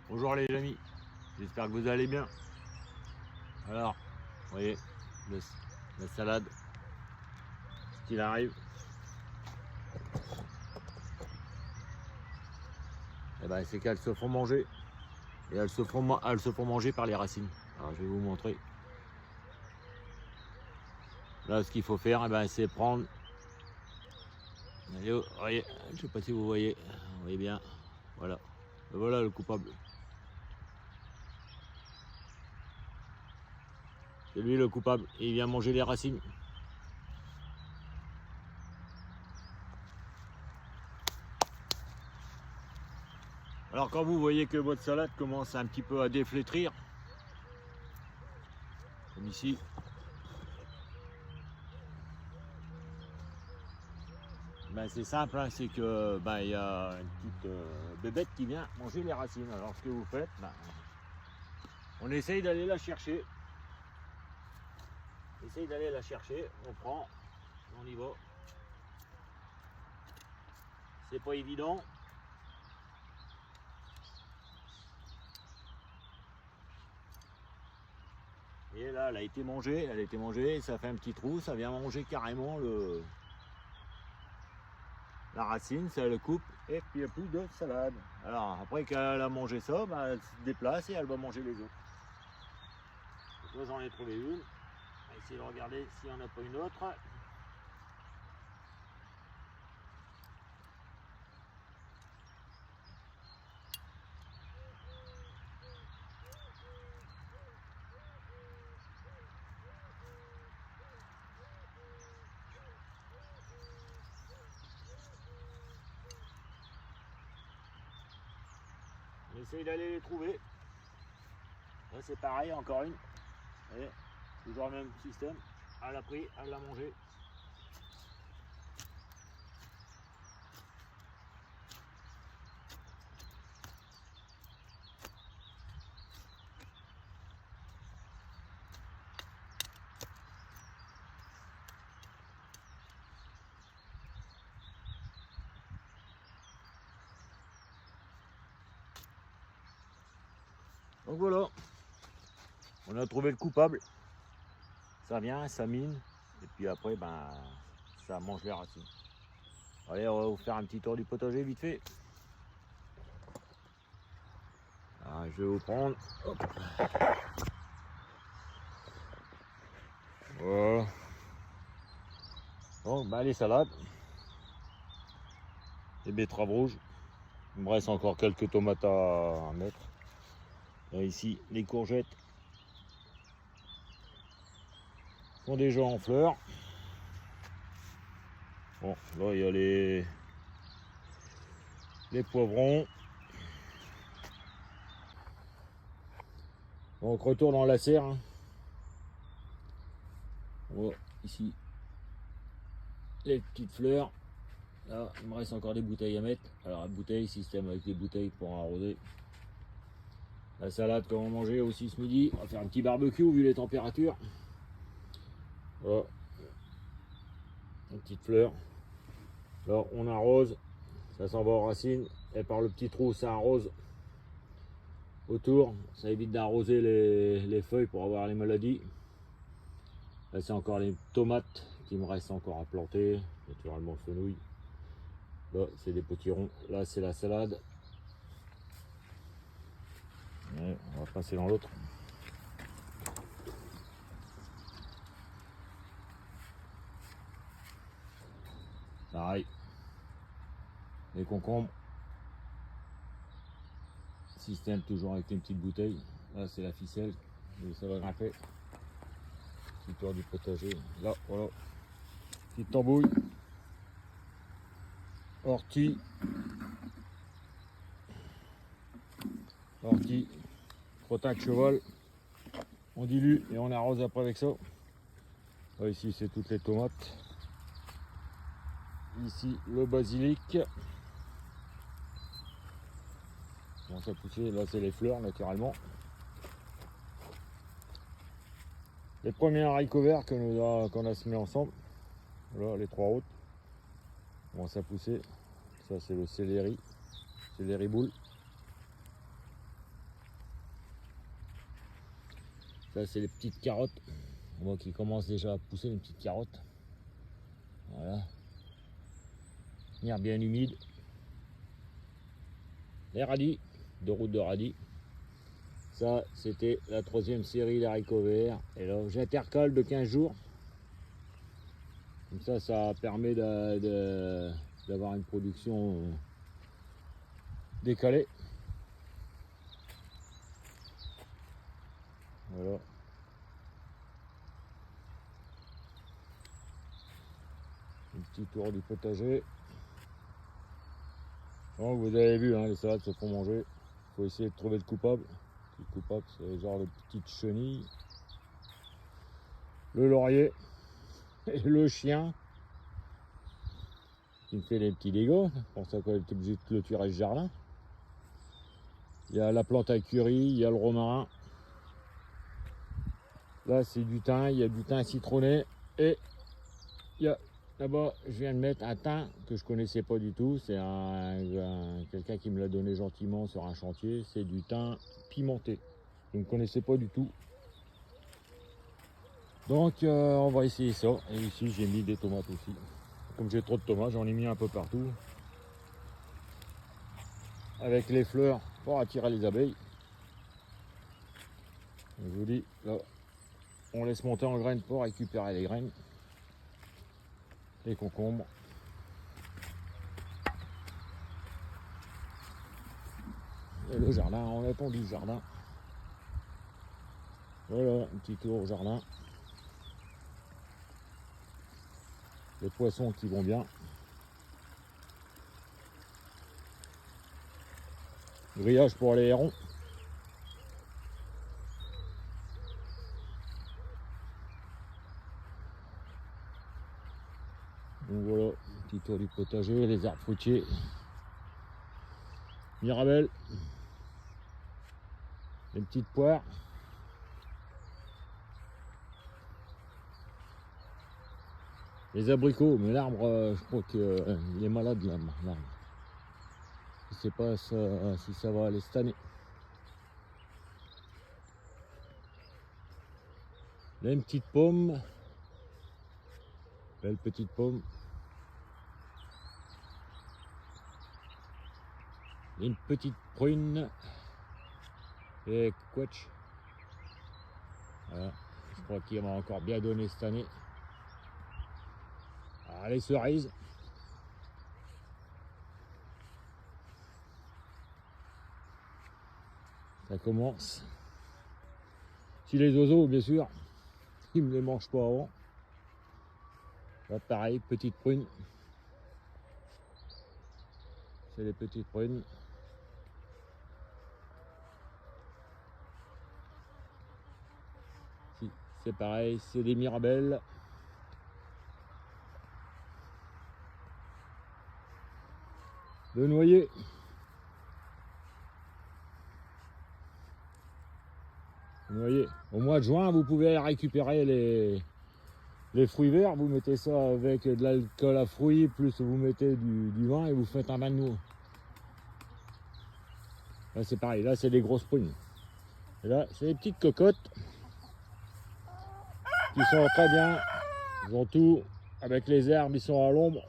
Bonjour les amis, j'espère que vous allez bien. Alors, vous voyez, la salade, ce qu'il arrive. Et ben, c'est qu'elles se font manger. Et elles se font manger par les racines. Alors je vais vous montrer. Là, ce qu'il faut faire, c'est prendre. Allez, vous voyez, je ne sais pas si vous voyez bien. Voilà. Et voilà le coupable. C'est lui le coupable. Et il vient manger les racines. Alors quand vous voyez que votre salade commence un petit peu à déflétrir, comme ici, c'est simple, hein, c'est que il y a une petite bébête qui vient manger les racines. Alors ce que vous faites, on essaye d'aller la chercher. On prend, on y va. C'est pas évident. Et là, elle a été mangée, ça fait un petit trou, ça vient manger carrément la racine, ça le coupe, et puis il n'y a plus de salade. Alors après qu'elle a mangé ça, elle se déplace et elle va manger les autres. Donc là j'en ai trouvé une. On va essayer de regarder s'il n'y en a pas une autre. On essaye d'aller les trouver. Là c'est pareil, encore une. Et toujours le même système. Elle a pris, elle l'a mangé. Donc voilà, on a trouvé le coupable. Ça vient, ça mine, et puis après, ça mange les racines. Allez, on va vous faire un petit tour du potager vite fait. Alors, je vais vous prendre. Hop. Voilà. Bon, les salades. Les betteraves rouges. Il me reste encore quelques tomates à mettre. Là, ici, les courgettes sont déjà en fleurs. Bon, là, il y a les poivrons. Donc, retour dans la serre. Hein. On voit ici les petites fleurs. Là, il me reste encore des bouteilles à mettre. Alors, la bouteille, système avec des bouteilles pour arroser. La salade qu'on va manger aussi ce midi. On va faire un petit barbecue vu les températures. Voilà. Une petite fleur. Là, on arrose. Ça s'en va aux racines. Et par le petit trou, ça arrose autour. Ça évite d'arroser les feuilles pour avoir les maladies. Là, c'est encore les tomates qui me restent encore à planter. Naturellement, fenouil. Là, c'est des petits ronds. Là, c'est la salade. Et on va passer dans l'autre. Pareil. Les concombres. Système toujours avec une petite bouteille. Là, c'est la ficelle. Et ça va grimper. Petit tour du potager. Là, voilà. Petite tambouille. Ortie. Crottin de cheval. On dilue et on arrose après avec ça. Là, ici, c'est toutes les tomates. Ici, le basilic. Commence à pousser. Là, c'est les fleurs, naturellement. Les premiers haricots verts qu'on a semés ensemble. Voilà, les trois autres. Commence à pousser. Ça, c'est le céleri boule. Ça c'est les petites carottes. On voit qu'ils commencent déjà à pousser les petites carottes. Voilà. Venir bien humide. Les radis, 2 routes de radis. Ça c'était la 3e série d'haricots verts. Et là j'intercale de 15 jours. Comme ça permet d'avoir une production décalée. Voilà. Un petit tour du potager. Donc vous avez vu, hein, les salades se font manger. Il faut essayer de trouver le coupable. Le coupable, c'est genre les petites chenilles, le laurier et le chien qui me fait les petits dégâts. Pour ça qu'on est obligé de clôturer ce jardin. Il y a la plante à curry, il y a le romarin. Là c'est du thym, il y a du thym citronné et il y a là-bas je viens de mettre un thym que je connaissais pas du tout. C'est quelqu'un qui me l'a donné gentiment sur un chantier. C'est du thym pimenté. Je ne connaissais pas du tout. Donc on va essayer ça. Et ici j'ai mis des tomates aussi. Comme j'ai trop de tomates, j'en ai mis un peu partout. Avec les fleurs pour attirer les abeilles. Je vous dis, là, on laisse monter en graines pour récupérer les graines. Les concombres. Et le jardin, on a tondu le jardin. Voilà, un petit tour au jardin. Les poissons qui vont bien. Grillage pour les hérons. Donc voilà, un petit tour du potager, les arbres fruitiers. Mirabelle. Les petites poires. Les abricots, mais l'arbre, je crois qu'il est malade l'arbre. Je ne sais pas si ça va aller cette année. Là, une petite pomme. Belle petite pomme. Une petite prune. Et quetch. Voilà. Je crois qu'il va encore bien donner cette année. Ah, les cerises. Ça commence. Si les oiseaux, bien sûr, ils ne me les mangent pas avant. Là, pareil, petite prune. C'est les petites prunes. Si, c'est pareil, c'est des mirabelles. Le noyer. Le noyer. Au mois de juin, vous pouvez récupérer les fruits verts. Vous mettez ça avec de l'alcool à fruits, plus vous mettez du vin et vous faites un bain de noix. Là, c'est pareil. Là, c'est des grosses prunes. Et là, c'est des petites cocottes qui sont très bien. Ils ont tout. Avec les herbes, ils sont à l'ombre.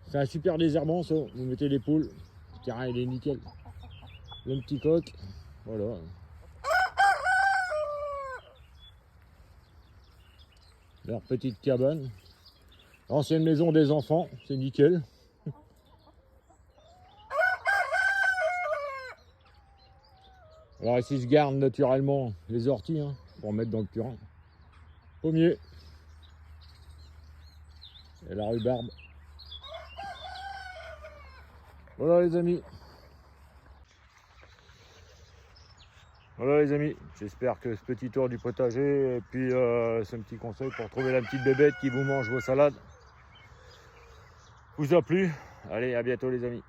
C'est un super désherbant, ça. Vous mettez les poules. Le terrain, il est nickel. Le petit coq. Voilà. Leur petite cabane. L'ancienne maison des enfants. C'est nickel. Alors ici, je garde naturellement les orties, hein, pour mettre dans le purin. Pommier. Et la rhubarbe. Voilà les amis. Voilà les amis, j'espère que ce petit tour du potager et puis ce petit conseil pour trouver la petite bébête qui vous mange vos salades vous a plu. Allez, à bientôt les amis.